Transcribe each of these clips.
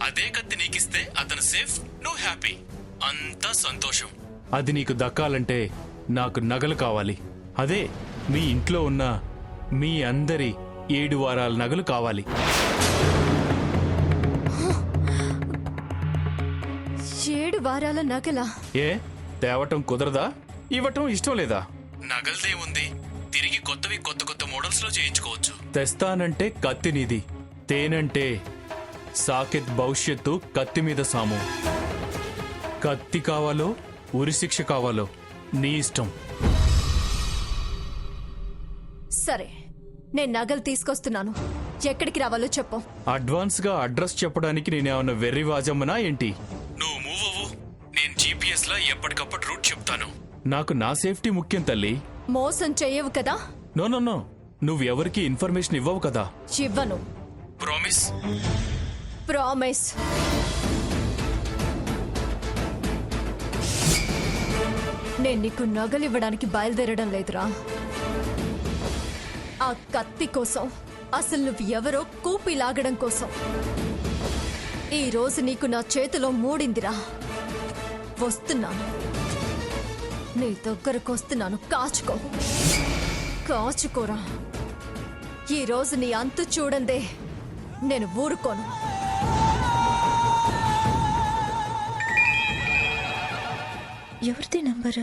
అదే కత్తి నీకిస్తే అతను సేఫ్, నువ్వు హ్యాపీ, అంతా సంతోషం. అది నీకు దక్కాలంటే నాకు నగలు కావాలి. అదే మీ ఇంట్లో ఉన్న మీ అందరి 7 వారాల నగలు కావాలి. 7 వారాల నగలా? ఏ తేవటం కుదరదా? ఇవ్వటం ఇష్టం లేదా? నగలదే ఉంది, తిరిగి కొత్తవి కొత్త కొత్త మోడల్స్ లో చేయించుకోవచ్చు. తెస్తానంటే కత్తి నీది, తేనంటే సాకెత్ భవిష్యత్తు కత్తి మీద సాము. కత్తి కావాలో ఉరిశిక్ష కావాలో నీ ఇష్టం. సరే, నేను నగలు తీసుకొస్తున్నాను. ఎక్కడికి రావాలో చెప్పు. అడ్వాన్స్ గా అడ్రస్ చెప్పడానికి నేనేమన్నా వెర్రి వాజమ్మనా ఏంటి? నువ్వు మూవ్ అవ్వు, నేను జీపీఎస్ లా ఎప్పటికప్పుడు రూట్ చెప్తాను. నాకు నా సేఫ్టీ ముఖ్యం తల్లి. మోసం చెయ్యవు కదా? నో నో నో, నువ్వు ఎవరికి ఇన్ఫర్మేషన్ ఇవ్వవు కదా? ఇవ్వను. ప్రామిస్? ప్రామిస్. నేను నీకు నగలివ్వడానికి బయలుదేరడం లేదురా. ఆ కత్తి కోసం, అసలు నువ్వు ఎవరో కూపి లాగడం కోసం. ఈ రోజు నీకు నా చేతిలో మూడిందిరా. వస్తున్నాను, నీ దగ్గరకు వస్తున్నాను. కాచుకో, కాచుకోరా. ఈ రోజు నీ అంతు చూడందే నేను ఊరుకోను. ఎవరిది నంబరు?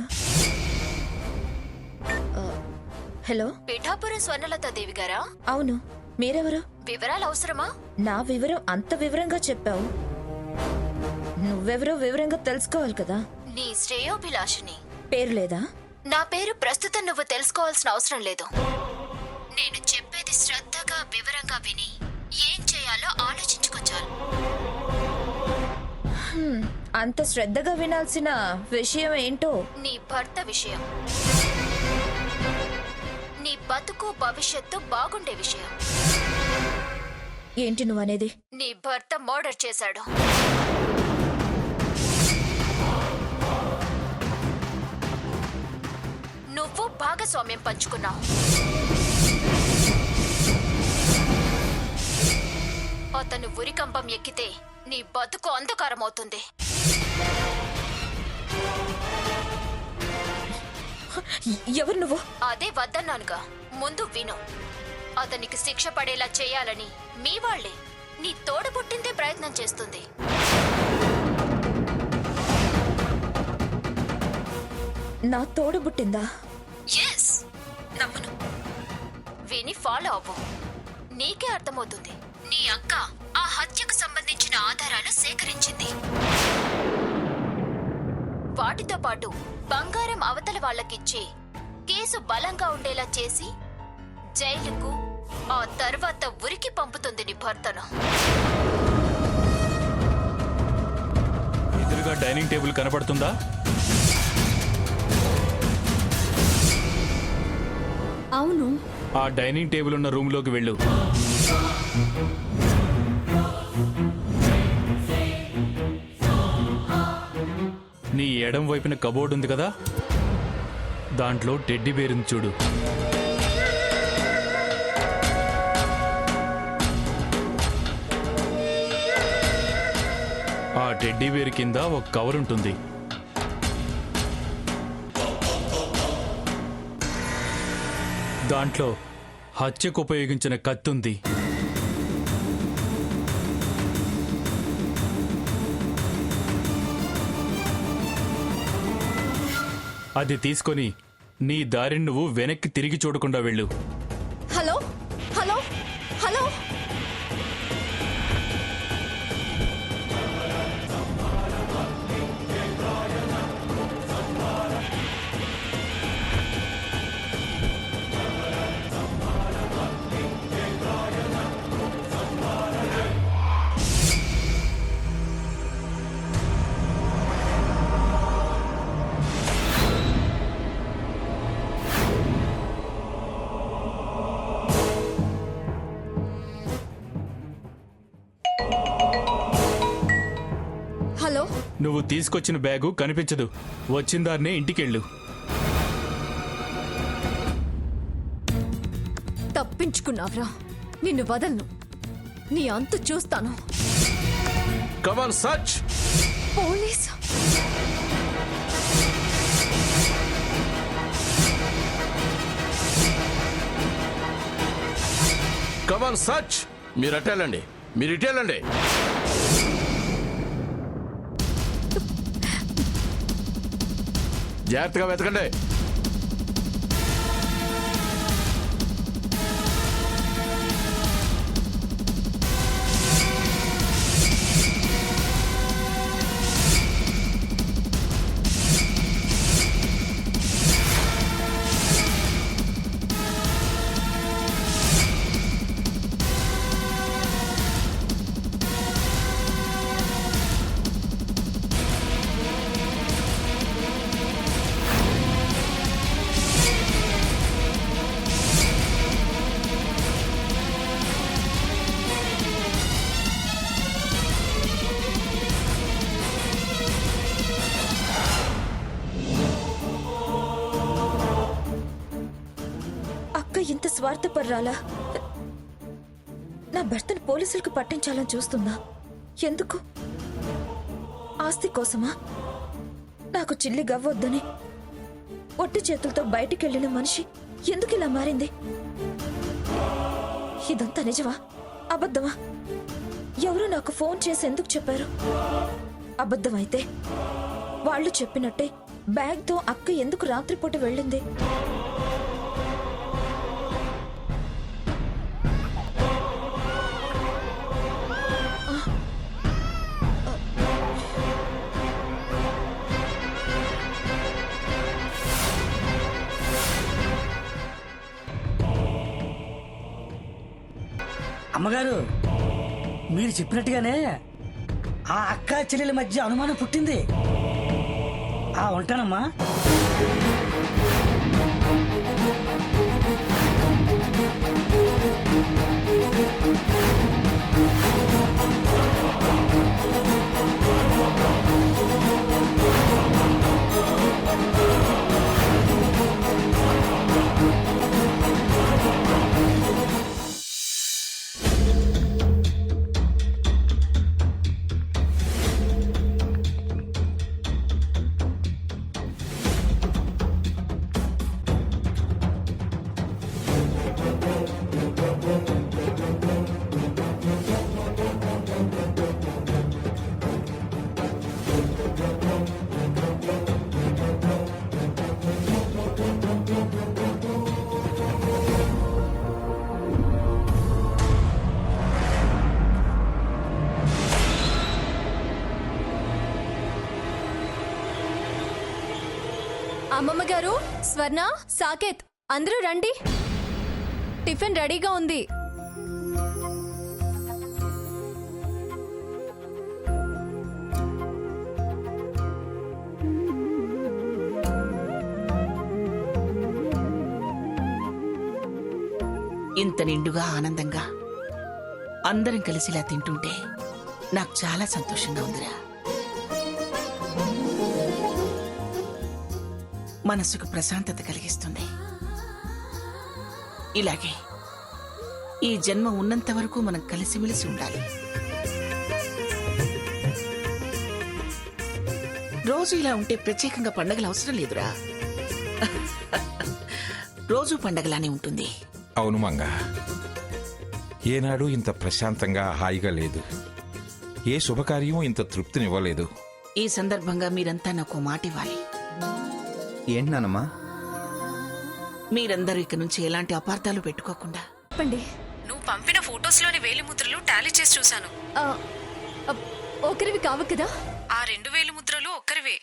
హలో, పిఠాపురం స్వర్ణలతాదేవి గారా? అవును, మీరెవరు? వివరాలు అవసరమా? నా వివరం అంత వివరంగా చెప్పావు. నువ్వెవరో వివరంగా తెలుసుకోవాలి కదా. నీ శ్రేయోభిలాషిని. పేరు లేదా? నా పేరు ప్రస్తుతం నువ్వు తెలుసుకోవాల్సిన అవసరం లేదు. నేను చెప్పేది శ్రద్ధగా వివరంగా విని ఏం చేయాలో ఆలోచించుకోచాలు. అంత శ్రద్ధగా వినాల్సిన విషయం ఏంటో? నీ భర్త విషయం. నీ బతుకు భవిష్యత్తు బాగుండే విషయం. ఏంటి నువ్వనేది? నీ భర్త మర్డర్ చేశాడు. నువ్వు భాగస్వామ్యం పంచుకున్నావు. అతను ఉరికంపం ఎక్కితే నీ బతుకు అంధకారం అవుతుంది. ఎవరు నువ్వు? అదే వద్దన్నానుగా. ముందు విను. అతనికి శిక్ష పడేలా చేయాలని మీ వాళ్లే, నీ తోడు పుట్టిందే ప్రయత్నం చేస్తుంది. నా తోడు పుట్టిందా? ఎస్, నమ్మను. విని ఫాలో అవ్వు, నీకే అర్థమవుతుంది. నీ అక్క ఆ హత్యకు సంబంధించిన ఆధారాలు సేకరించింది. వాటితో పాటు బంగారం అవతల వాళ్ళకిచ్చి కేసు బలంగా ఉండేలా చేసి జైలుకు, ఆ తర్వాత ఉరికి పంపుతుంది నీ భర్తను. ఎదురుగా డైనింగ్ టేబుల్ కనపడుతుందా? అవును. ఆ డైనింగ్ టేబుల్ ఉన్న రూమ్ లోకి వెళ్ళు. నీ ఎడం వైపున కబోర్డ్ ఉంది కదా, దాంట్లో టెడ్డీ బేర్ ఉంది చూడు. ఆ టెడ్డీ బేర్ కింద ఒక కవర్ ఉంటుంది. దాంట్లో హత్యకు ఉపయోగించిన కత్తి ఉంది. అది తీసుకొని నీ దారిని నువ్వు వెనక్కి తిరిగి చూడకుండా వెళ్ళు. Hello hello hello, hello. నువ్వు తీసుకొచ్చిన బ్యాగు కనిపించదు. వచ్చిన దారినే ఇంటికెళ్ళు. తప్పించుకున్నావ్రా, నిన్ను వదలను. నీ అంతు చూస్తాను. Come on, search. Police Come on, search. మీరు అటెళ్ళండి, మీరు ఇటెళ్ళండి. జాగ్రత్తగా వెతకండి. అక్క ఇంత స్వార్థపర్రాలా? నా భర్తను పోలీసులకు పట్టించాలని చూస్తుందా? ఎందుకు? ఆస్తి కోసమా? నాకు చిల్లి గవ్వొద్దని ఒట్టి చేతులతో బయటికెళ్లిన మనిషి ఎందుకు ఇలా మారింది? ఇదంతా నిజమా అబద్ధమా? ఎవరో నాకు ఫోన్ చేసి ఎందుకు చెప్పారు? అబద్ధమైతే వాళ్ళు చెప్పినట్టే బ్యాగ్తో అక్క ఎందుకు రాత్రిపూట వెళ్ళింది? అమ్మగారు, మీరు చెప్పినట్టుగానే ఆ అక్క చెల్లెల మధ్య అనుమానం పుట్టింది. ఉంటానమ్మా. అమ్మమ్మ గారు, స్వర్ణ, సాకేత్ అందరూ రండి. టిఫిన్ రెడీగా ఉంది. ఇంత నిండుగా ఆనందంగా అందరం కలిసి ఇలా తింటుంటే నాకు చాలా సంతోషంగా ఉందిరా. మనసుకు ప్రశాంతత కలిగిస్తుంది. ఇలాగే ఈ జన్మ ఉన్నంత వరకు మనం కలిసిమెలిసి ఉండాలి. రోజు ఇలా ఉంటే ప్రత్యేకంగా పండగలు అవసరం లేదురా. రోజు పండగలానే ఉంటుంది. అవును మంగ, ఏనాడు ఇంత ప్రశాంతంగా హాయిగా లేదు. ఏ శుభకార్యం ఇంత తృప్తినివ్వలేదు. ఈ సందర్భంగా మీరంతా నాకు మాట ఇవ్వాలి. ఏంటి నానమ్మా? మీరందరూ ఇక నుంచి ఎలాంటి అపార్థాలు పెట్టుకోకుండా. చెప్పండి. నువ్వు పంపిన ఫోటోస్లోని వేలిముద్రలు టాలీ చేసి చూశాను. ఒకరివి కావు కదా? ఆ 2 వేలిముద్రలు ఒక్కరివే.